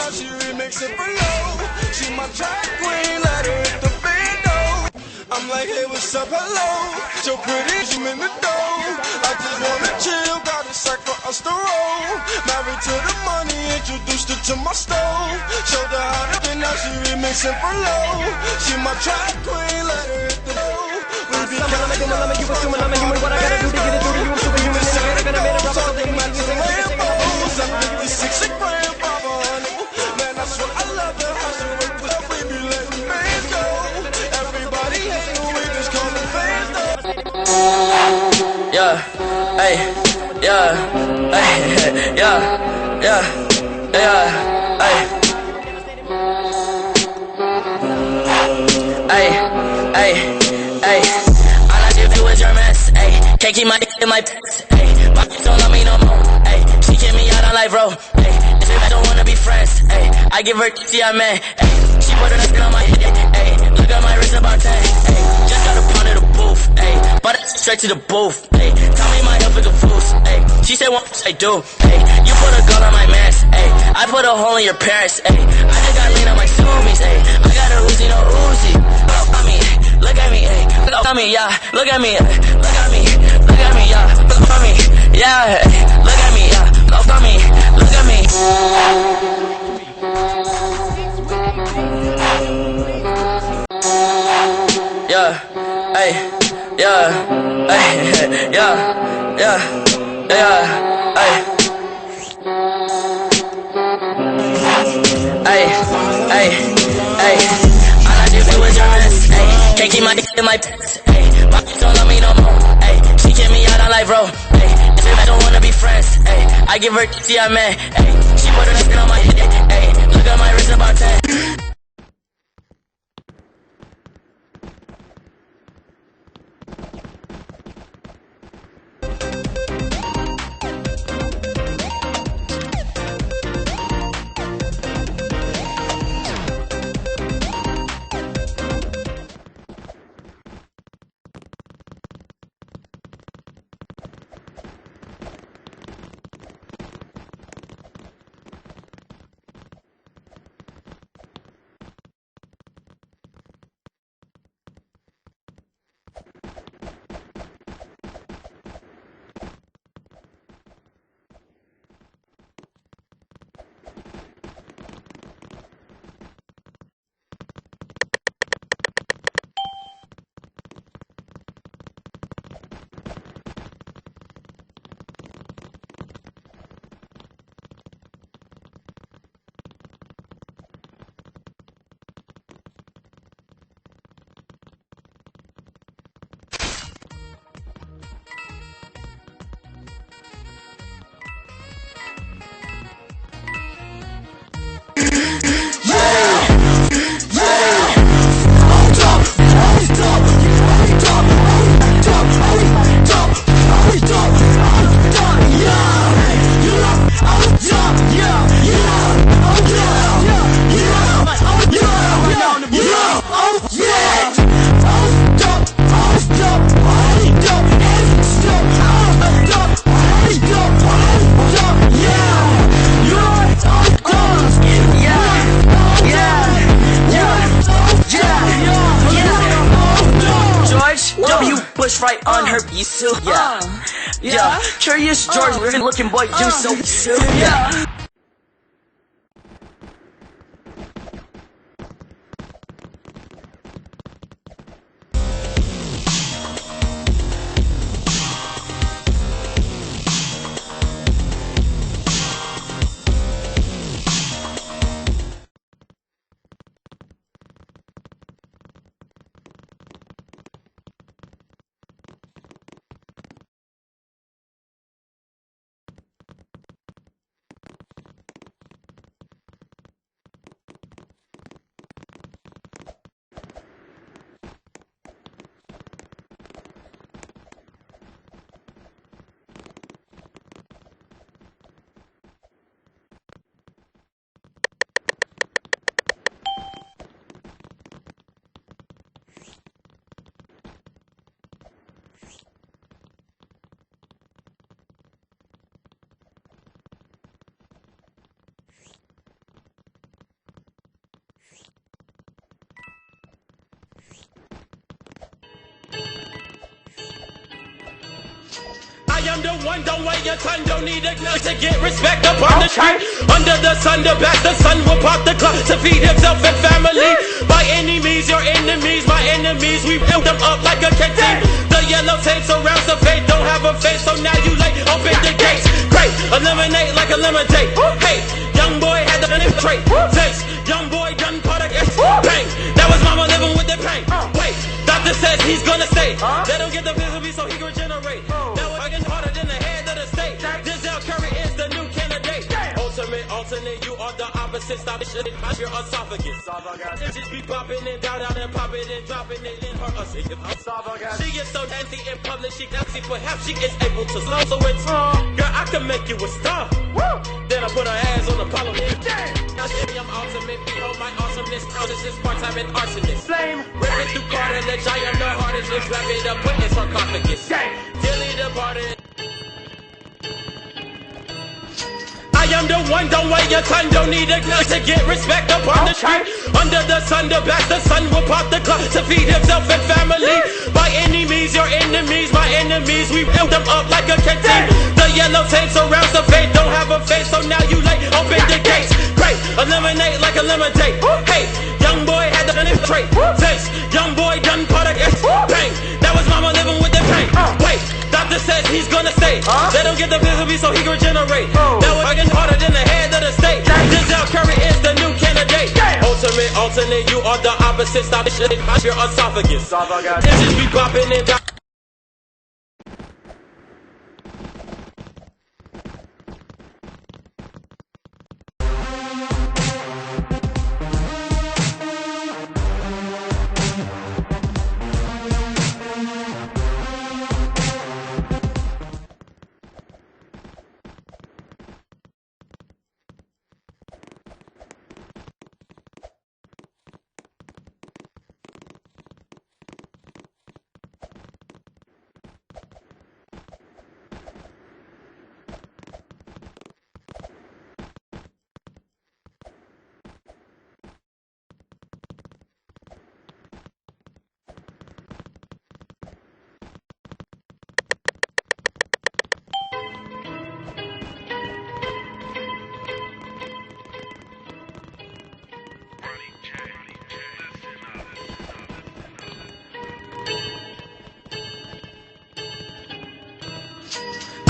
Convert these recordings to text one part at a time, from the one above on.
now she remixing for low. She my track queen, let her hit the bando. I'm like, hey, what's up, hello? So pretty, I'm in the dough. I just wanna chill, got a sack for us to roll. Married to the money, introduced her to my stove. Showed her how to, and now she remixing for low. She my track queen, let her hit the dough. We be counting up, you assuming I'm a human. What I gotta do to get it through to you? I'm superhuman. I'm gonna make a rubber so they can make me sing. I'm 56 grand, Baba, honey. Man, that's what I love her. How she work with her, we be letting fans go. Everybody hating, we just call them fans, though. Yeah, hey, yeah, hey, yeah, yeah, yeah, hey. Hey, hey, all I do is your mess, hey. Can't keep my dick in my pants, hey. My bitch don't love me no more, hey. She kick me out on life, bro, hey. This bitch don't wanna be friends, hey. I give her T, I man, hey. She put her skin on my head, hey. Look at my wrist about 10, hey. Just got a pound of the booth, hey. But it's straight to the booth, hey. Tell me my health is a fool, hey. She said what I do, hey. You put a gun on my mask, hey. I put a hole in your parents, hey. I just got lean on my zoomies, hey. I got a Uzi, no Uzi. Look at me, hey. Look at me, yeah. Look at me, look at me, look at me, yeah. Look at me, yeah. Look at me, yeah. Look at me, look at me. Yeah, hey, yeah, hey, yeah, yeah, yeah, hey. Hey, hey, hey. All I do is your mess, hey. Can't keep my dick in my pants, hey. My bitch don't love me no more, hey. She kick me out on life, bro, hey. This bitch don't wanna be friends, hey. I give her T, I man, hey. She put her skin on my head, hey. Look at my wrist about 10. Right on her, you too, yeah. Curious George, we're looking boy, do so, yeah. am the one, don't wait your time, don't need a gun to get respect up on the street. Under the sun, the back, the sun will pop the clock to feed himself and family. By any means, your enemies, my enemies, we build them up like a canteen. The yellow tape surrounds the fate, don't have a face, so now you late, open the gates. Great, eliminate like a lemonade. Hey, young boy had the penetrate. Face, young boy done product, bang. That was mama living with the pain. Wait, doctor says he's gonna stay. They don't get the visibility, so he can regenerate. That was fucking harder than the head of the state. Denzel Curry is the new candidate. Ultimate, alternate, you are the opposite. Stop this shit, it's your esophagus. It just be popping and down and popping and dropping it in her esophagus. She is so nasty in public, she nasty, perhaps she is able to slow. So it's girl, I can make you a star. Then I put her ass on Apollo. Now shitty, I'm ultimate. Behold my awesomeness. This is part-time and arsonist. Ripping through cartilage, I am the hardest. Just wrap it up, put in sarcophagus. Dilly departed. I am the one, don't wait your time, don't need a gun to get respect up on the street. Under the sun, the back, the sun will pop the clock to feed himself and family. By any means, your enemies, my enemies, we build them up like a canteen. The yellow tape surrounds the fate, don't have a face, so now you late, open the gates. Great, eliminate like a lemonade. Hey, young boy had the penetrate. Face, young boy done product, bang. That was mama living with the pain. Wait, doctor says he's gonna stay. They don't get the visibility, so he can regenerate. That was fucking harder than the head of the state. Denzel Curry is the new candidate. Ultimate, alternate, you are the opposite. Stop this shit, it's your esophagus. It just be popping and down.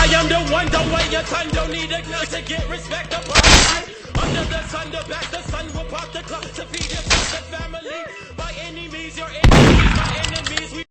I am the one, don't wait your time, don't need a gun to get respect up on the street. Under the sun, the back, the sun will pop the clock to feed himself and family. By any means, your enemies, my enemies, we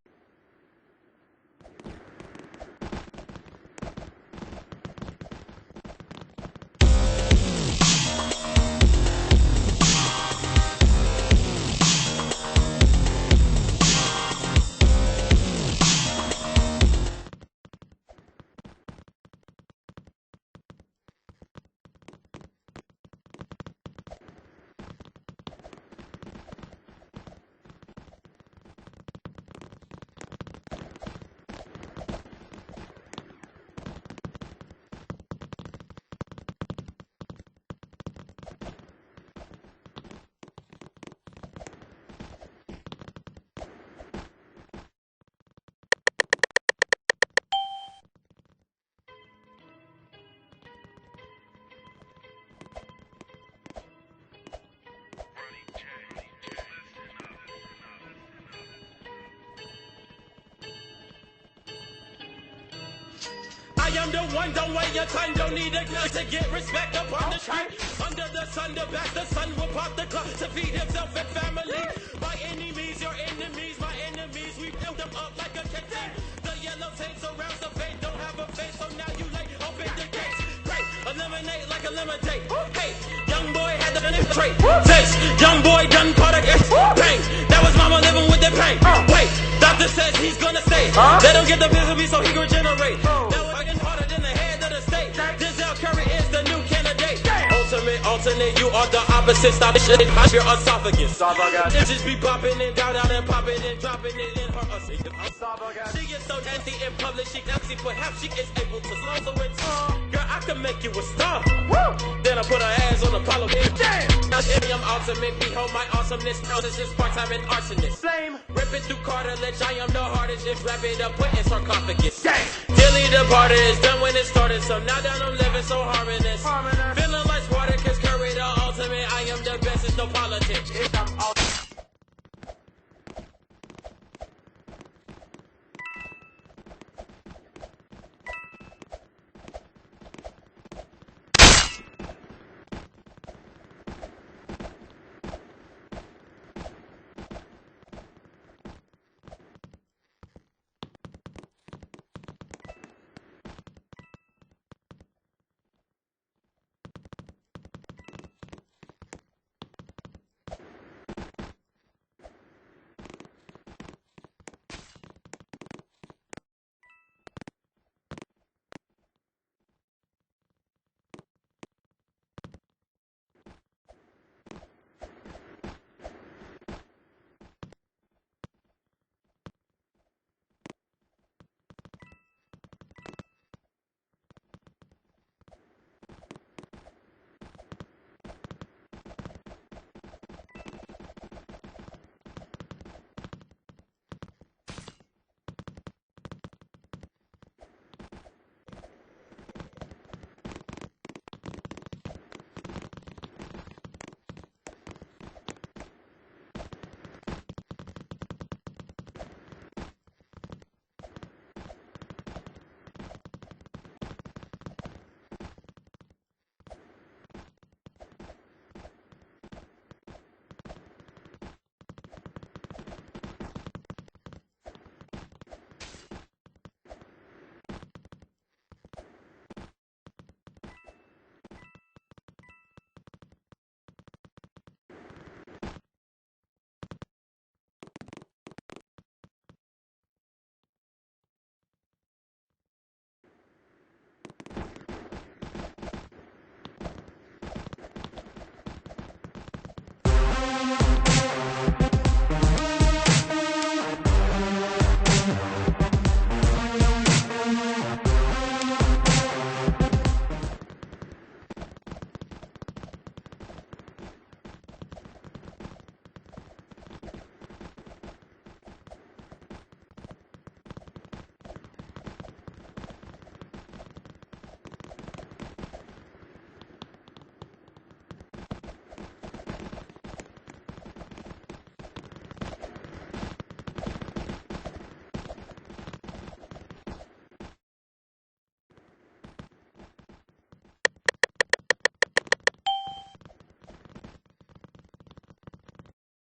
I am the one, don't wait your time, don't need a gun to get respect up on the street. Under the sun, the back, the sun will pop the clock to feed himself and family. By any means, your enemies, my enemies, we build them up like a canteen. The yellow tape surrounds the fate, don't have a face, so now you late, open the gates. Great, eliminate like a lemonade. Hey, young boy had the penetrate. Face, young boy done product, bang. That was mama living with the pain. Wait, doctor says he's gonna stay. They don't get the visibility, so he can regenerate. That was fucking harder than the head of the state. Denzel Curry is the new candidate. Ultimate, alternate, you are the opposite. Stop this shit, it's your esophagus. It just be popping and down and popping and dropping it in her esophagus. She is so nasty in public, she nasty, perhaps she is able to slow. So it's girl, I can make you a star. Then I put her ass on Apollo. I'm ultimate, behold my awesomeness. This is part-time and arsonist. Flame, ripping through cartilage. I am the hardest, just wrap it up, put in sarcophagus. Dilly the party is done when it started, so now that I'm living so harmonious. Feeling